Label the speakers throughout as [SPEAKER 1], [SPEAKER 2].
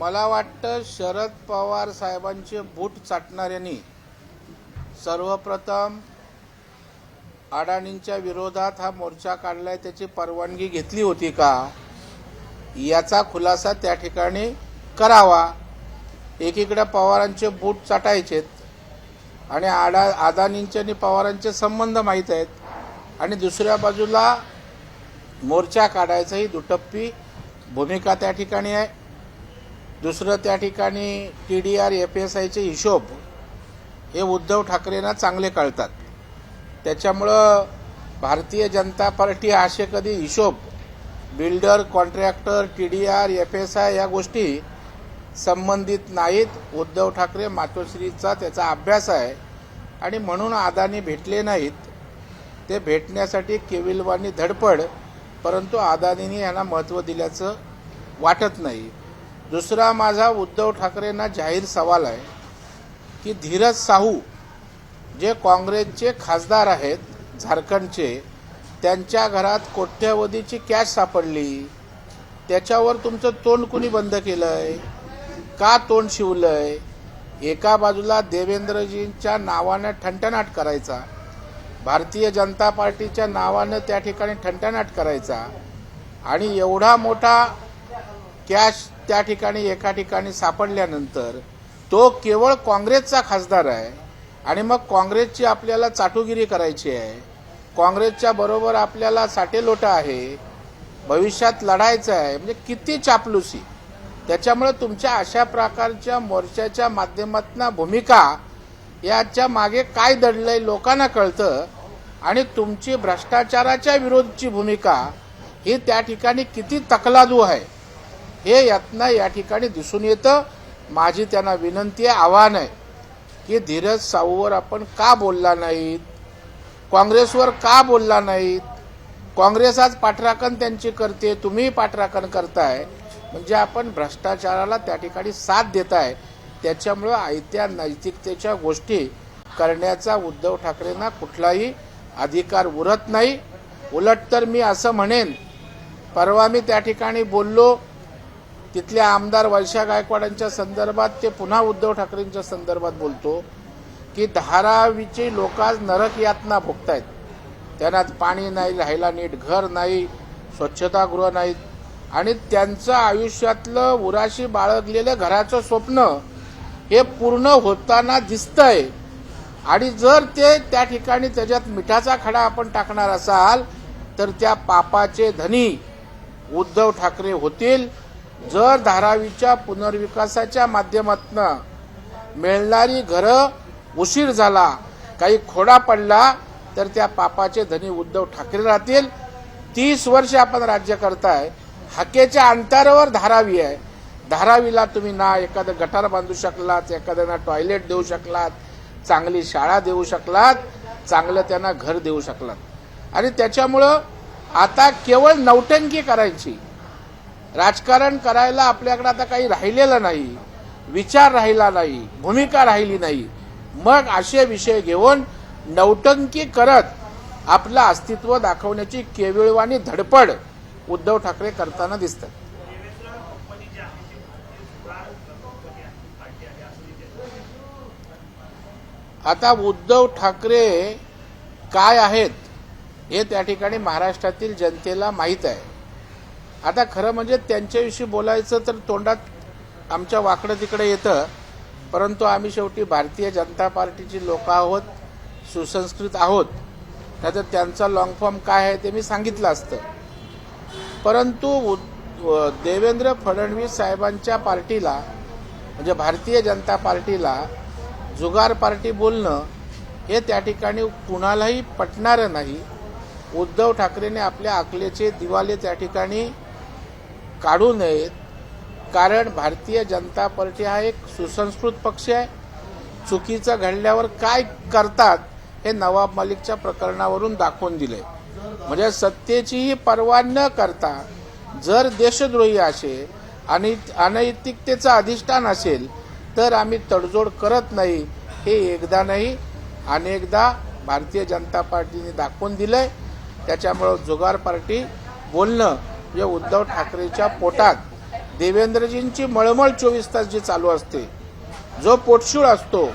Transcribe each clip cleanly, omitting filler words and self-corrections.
[SPEAKER 1] मला वाटतं शरद पवार साहेबांचे बूट चाटणाऱ्यांनी सर्वप्रथम अडाणींच्या विरोधात हा मोर्चा काढलाय, त्याची परवानगी घेतली होती का याचा खुलासा त्या ठिकाणी करावा। एकीकडे पवारांचे बूट चाटायचेत आणि अडाणींचे आणि पवारांचे संबंध माहीत आहेत आणि दुसऱ्या बाजूला मोर्चा काढायचा ही दुटप्पी भूमिका त्या ठिकाणी आहे। दुसरं त्या ठिकाणी TDR FSIचे हिशोब हे उद्धव ठाकरेंना चांगले कळतात, त्याच्यामुळं भारतीय जनता पार्टी असे कधी हिशोब बिल्डर कॉन्ट्रॅक्टर TDR FSI या गोष्टी संबंधित नाहीत। उद्धव ठाकरे मातोश्रीचा त्याचा अभ्यास आहे आणि म्हणून अदानी भेटले नाहीत, ते भेटण्यासाठी केविलवाणी धडपड, परंतु अदानींनी यांना महत्त्व दिल्याचं वाटत नाही। दुसरा माझा उद्धव ठाकरेंना जाहीर सवाल आहे की धीरज साहू जे काँग्रेसचे खासदार आहेत झारखंडचे, त्यांच्या घरात कोट्यवधीची कॅश सापडली, त्याच्यावर तुमचं तोंड कुणी बंद केलंय का तोंड शिवलंय? एका बाजूला देवेंद्रजींच्या नावानं ठणठणाट करायचा, भारतीय जनता पार्टीच्या नावानं त्या ठिकाणी ठणठणाट करायचा आणि एवढा मोठा कॅश त्या ठिकाणी एका ठिकाणी सापडल्यानंतर तो केवळ काँग्रेसचा खासदार आहे आणि मग काँग्रेसची आपल्याला चाटुगिरी करायची आहे, काँग्रेसच्या बरोबर आपल्याला साटेलोटा आहे, भविष्यात लढायचं आहे, म्हणजे किती चापलुसी। त्याच्यामुळे तुमच्या अशा प्रकारच्या मोर्चाच्या माध्यमातून भूमिका याच्या मागे काय दडलंय लोकांना कळतं आणि तुमची भ्रष्टाचाराच्या विरोधची भूमिका ही त्या ठिकाणी किती तकलादू आहे हे यातनं या ठिकाणी दिसून येतं। माझी त्यांना विनंती आहे, आव्हान आहे की धीरज साहूवर आपण का बोलला नाहीत, काँग्रेसवर का बोलला नाहीत? काँग्रेस आज पाठराखण त्यांची करते, तुम्ही पाठराखण करताय, म्हणजे आपण भ्रष्टाचाराला त्या ठिकाणी साथ देताय। त्याच्यामुळं आयत्या नैतिकतेच्या गोष्टी करण्याचा उद्धव ठाकरेंना कुठलाही अधिकार उरत नाही। उलट तर मी असं म्हणेन, परवा मी त्या ठिकाणी बोललो तिथल्या आमदार वर्षा गायकवाडांच्या संदर्भात, ते पुन्हा उद्धव ठाकरेंच्या संदर्भात बोलतो की धारावीचे लोक आज नरक यातना भोगतायत, त्यांना पाणी नाही, राहायला नीट घर नाही, स्वच्छतागृह नाहीत आणि त्यांचं आयुष्यातलं उराशी बाळगलेलं घराचं स्वप्न हे पूर्ण होताना दिसतंय आणि जर ते त्या ठिकाणी त्याच्यात मिठाचा खडा आपण टाकणार असाल तर त्या पापाचे धनी उद्धव ठाकरे होतील। जर धारावीच्या पुनर्विकासाच्या माध्यमातून मिळणारी घरं उशीर झाला, काही खोडा पडला तर त्या पापाचे धनी उद्धव ठाकरे राहतील। 30 वर्ष आपण राज्य करताय, हाकेच्या अंतरावर धारावी आहे, धारावीला तुम्ही ना एखादं गटार बांधू शकलात, एखाद्यांना टॉयलेट देऊ शकलात, चांगली शाळा देऊ शकलात, चांगलं त्यांना घर देऊ शकलात आणि त्याच्यामुळं आता केवळ नौटंकी करायची, राजकारण करायला आपल्याकडे आता काही राहिलेलं नाही, विचार राहिला नाही, भूमिका राहिली नाही। मग असे विषय घेऊन नौटंकी करत आपलं अस्तित्व दाखवण्याची केविलवाणी धडपड उद्धव ठाकरे करताना दिसतात। आता उद्धव ठाकरे काय आहेत हे त्या ठिकाणी महाराष्ट्रातील जनतेला माहीत आहे। आता खरं म्हणजे त्यांच्याविषयी बोलायचं तर तोंडात आमच्या वाकडं तिकडे येतं, परंतु आम्ही शेवटी भारतीय जनता पार्टीची लोक आहोत, सुसंस्कृत आहोत, नाहीतर त्यांचा लॉंग फॉर्म काय आहे ते मी सांगितलं असतं। परंतु देवेंद्र फडणवीस साहेबांच्या पार्टीला म्हणजे भारतीय जनता पार्टीला जुगार पार्टी बोलणं हे त्या ठिकाणी कुणालाही पटणारं नाही। उद्धव ठाकरेंनी आपल्या अकलेचे दिवाले त्या ठिकाणी काढू नयेत, कारण भारतीय जनता पार्टी हा एक सुसंस्कृत पक्ष आहे। चुकीचं घडल्यावर काय करतात हे नवाब मलिकच्या प्रकरणावरून दाखवून दिले, म्हणजे सत्तेचीही पर्वा न करता जर देशद्रोही असेल आणि अनैतिकतेचं अधिष्ठान असेल तर आम्ही तडजोड करत नाही, हे एकदा नाही अनेकदा भारतीय जनता पार्टीने दाखवून दिलंय। त्याच्यामुळे जुगार पार्टी बोलणं म्हणजे उद्धव ठाकरेच्या पोटात देवेंद्रजींची मळमळ 24 तास जी चालू असते, जो पोटशूळ असतो,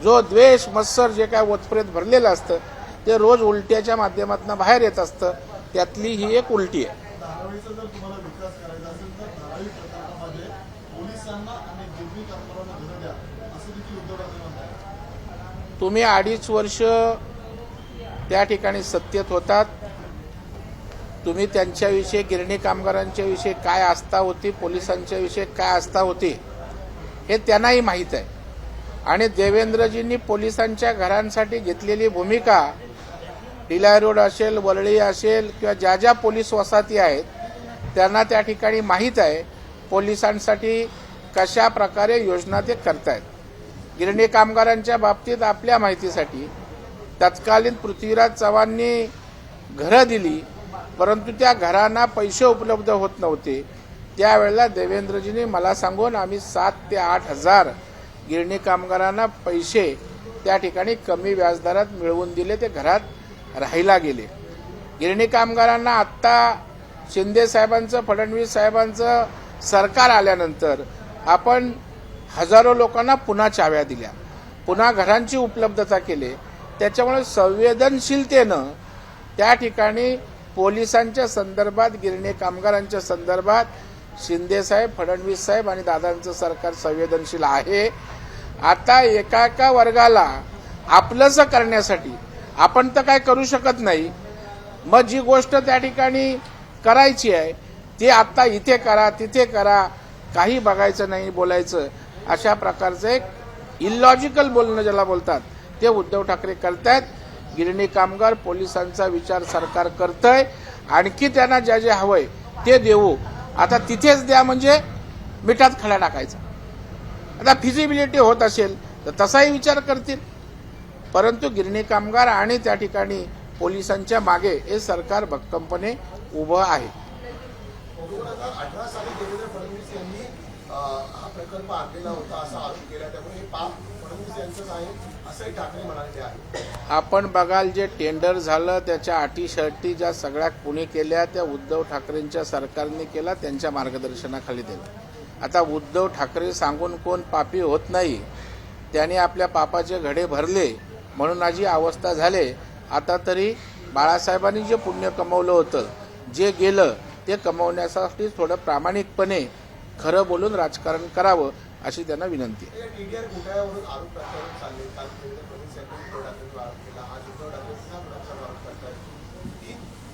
[SPEAKER 1] जो द्वेष मत्सर जे काय ओतप्रेत भरलेलं असतं ते रोज उलट्याच्या माध्यमातून बाहेर येत असतं. त्यातली ही एक उलटी आहे.
[SPEAKER 2] धारावीचा जर तुम्हाला विकास करायचा असेल तर धारावी प्रकल्पामध्ये पोलिसांना आणि गिरणी कामगारांना घरं द्या, असं देखील उद्धव ठाकरे म्हणतात.
[SPEAKER 1] तुम्ही 2.5 वर्ष त्या ठिकाणी सत्तेत होतात. तुम्ही त्यांच्याविषयी, गिरणी कामगारांच्या विषयी काय आस्था होती, पोलिसांच्या विषयी काय आस्था होती हे त्यांनाही माहीत आहे. आणि देवेंद्रजींनी पोलिसांच्या घरांसाठी घेतलेली भूमिका, टिला रोड असेल, वरळी असेल किंवा ज्या ज्या पोलीस वसाहती आहेत त्यांना त्या ठिकाणी माहीत आहे पोलिसांसाठी कशा प्रकारे योजना ते करतायत. गिरणी कामगारांच्या बाबतीत आपल्या माहितीसाठी तत्कालीन पृथ्वीराज चव्हाणांनी घरं दिली, परंतु त्या घरांना पैसे उपलब्ध होत नव्हते. त्यावेळेला देवेंद्रजींनी मला सांगून आम्ही 7 ते 8 हजार गिरणी कामगारांना पैसे त्या ठिकाणी कमी व्याजदरात मिळवून दिले. ते घरात राहायला गेले. गिरणी कामगारांना आत्ता शिंदे साहेबांचं, फडणवीस साहेबांचं सरकार आल्यानंतर आपण हजारो लोकांना पुन्हा चाव्या दिल्या, पुन्हा घरांची उपलब्धता केली. त्याच्यामुळे संवेदनशीलतेनं त्या ठिकाणी पोलिसांच्या संदर्भात, गिरणी कामगारांच्या संदर्भात शिंदे साहेब, फडणवीस साहेब आणि दादांचं सरकार संवेदनशील आहे. आता एका वर्गाला आपलंसं करण्यासाठी आपण तर काय करू शकत नाही. मग जी गोष्ट त्या ठिकाणी करायची आहे ती आता इथे करा, तिथे करा, काही बघायचं नाही, बोलायचं, अशा प्रकारचं एक इलॉजिकल बोलणं ज्याला बोलतात ते उद्धव ठाकरे करतायत. गिरणी कामगार, पोलिसांचा विचार सरकार करतंय. आणखी त्यांना ज्या जे हवंय ते देऊ. आता तिथेच द्या म्हणजे मिठात खडा टाकायचा. आता फिजिबिलिटी होत असेल तर तसाही विचार करतील. परंतु गिरणी कामगार आणि त्या ठिकाणी पोलिसांच्या मागे हे सरकार भक्कमपणे उभं आहे.
[SPEAKER 2] 2018 साली देवेंद्र फडणवीस यांनी हा प्रकल्प आणलेला होता असा आरोप केला, त्यामुळे हे पाप फडणवीस यांचंच आहे असंही ठाकरे म्हणाले आहे.
[SPEAKER 1] आपण बघाल जे टेंडर झालं त्याच्या अटी शर्ती ज्या सगळ्या कुणी केल्या त्या उद्धव ठाकरेंच्या सरकारने केला, त्यांच्या मार्गदर्शनाखाली दिलं. आता उद्धव ठाकरे सांगून कोण पापी होत नाही. त्याने आपल्या पापाचे घडे भरले म्हणून आज ही अवस्था झाले. आता तरी बाळासाहेबांनी जे पुण्य कमवलं होतं, जे गेलं ते कमवण्यासाठी थोडं प्रामाणिकपणे खरं बोलून राजकारण करावं अशी त्यांना विनंती आहे.
[SPEAKER 2] टीडीआर घोटाळ्यावरून आरोप प्रत्यारोप चालले. काल देवेंद्र फडणवीस यांनी उद्धव ठाकरेंवर आरोप केला, आज उद्धव ठाकरे पुन्हा कोणाचा आरोप करतात की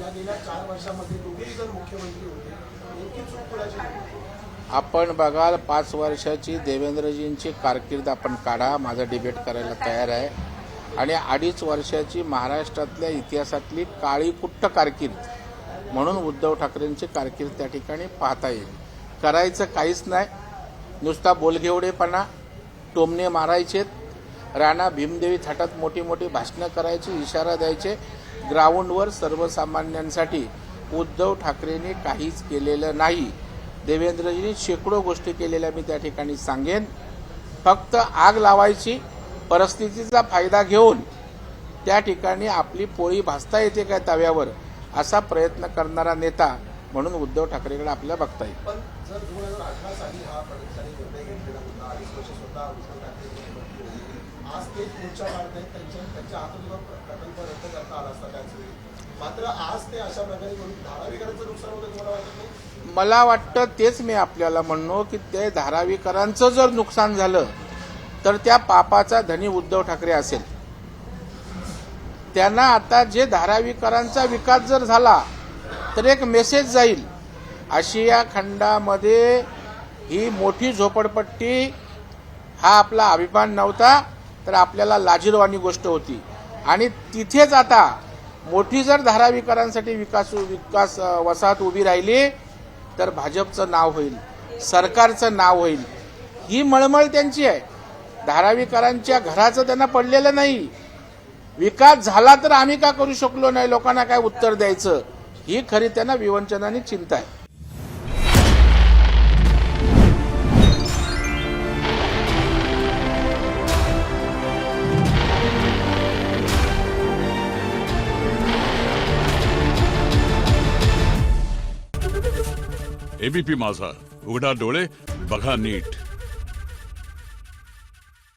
[SPEAKER 2] या गेल्या 4 वर्षामध्ये दोघेही जर मुख्यमंत्री होते नेमकी चूक कोणाची होती?
[SPEAKER 1] आपण बघाल 5 वर्षाची देवेंद्रजींची कारकीर्द आपण काढा, माझा डिबेट करायला तयार आहे. आणि 2.5 वर्षाची महाराष्ट्रातल्या इतिहासातली काळी कुट्ट कारकीर्द म्हणून उद्धव ठाकरेंची कारकीर्द त्या ठिकाणी पाहता येईल. करायचं काहीच नाही, नुसता बोलघेवडेपणा, टोमणे मारायचेत, राणा भीमदेवी थाटात मोठी मोठी भाषणं करायची, इशारा द्यायचे. ग्राउंडवर सर्वसामान्यांसाठी उद्धव ठाकरेंनी काहीच केलेलं नाही. देवेंद्रजींनी शेकडो गोष्टी केलेल्या मी त्या ठिकाणी सांगेन. फक्त आग लावायची, परिस्थितीचा फायदा घेऊन त्या ठिकाणी आपली पोळी भाजता येते काय तव्यावर असा प्रयत्न करणारा नेता म्हणून उद्धव ठाकरेकडे आपल्याला बघता येईल.
[SPEAKER 2] पण जर 2018 साली हा फडणवीसांनी निर्णय घेतलेला होता, 2.5 वर्ष स्वतः उद्धव ठाकरे मुख्यमंत्री होते, आज ते मोर्चा काढतायत, त्यांच्या हातून प्रकल्प रद्द करता आला असता त्याच वेळी. मात्र आज ते अशा प्रकारे करून धारावीकरांचं नुकसान होतं तुम्हाला वाटत नाही?
[SPEAKER 1] मला वाटतं तेच मी आपल्याला म्हणलो की ते धारावीकरांचं जर नुकसान झालं तर त्या पापाचा धनी उद्धव ठाकरे असेल. त्यांना आता जे धारावीकरांचा विकास जर झाला तर एक मेसेज जाईल, आशिया खंडामध्ये ही मोठी झोपडपट्टी हा आपला अभिमान नव्हता तर आपल्याला लाजिरवाणी गोष्ट होती. आणि तिथेच आता मोठी जर धारावीकरांसाठी विकास वसाहत उभी राहिली तर भाजपचं नाव होईल, सरकारचं नाव होईल. ही मळमळ त्यांची आहे. धारावीकरांच्या घराचं त्यांना पडलेलं नाही. विकास झाला तर आम्ही का करू शकलो नाही, लोकांना काय उत्तर द्यायचं, ही खरी त्यांना विवंचनाची चिंता आहे.
[SPEAKER 3] एबीपी माझा, उघडा डोळे बघा नीट.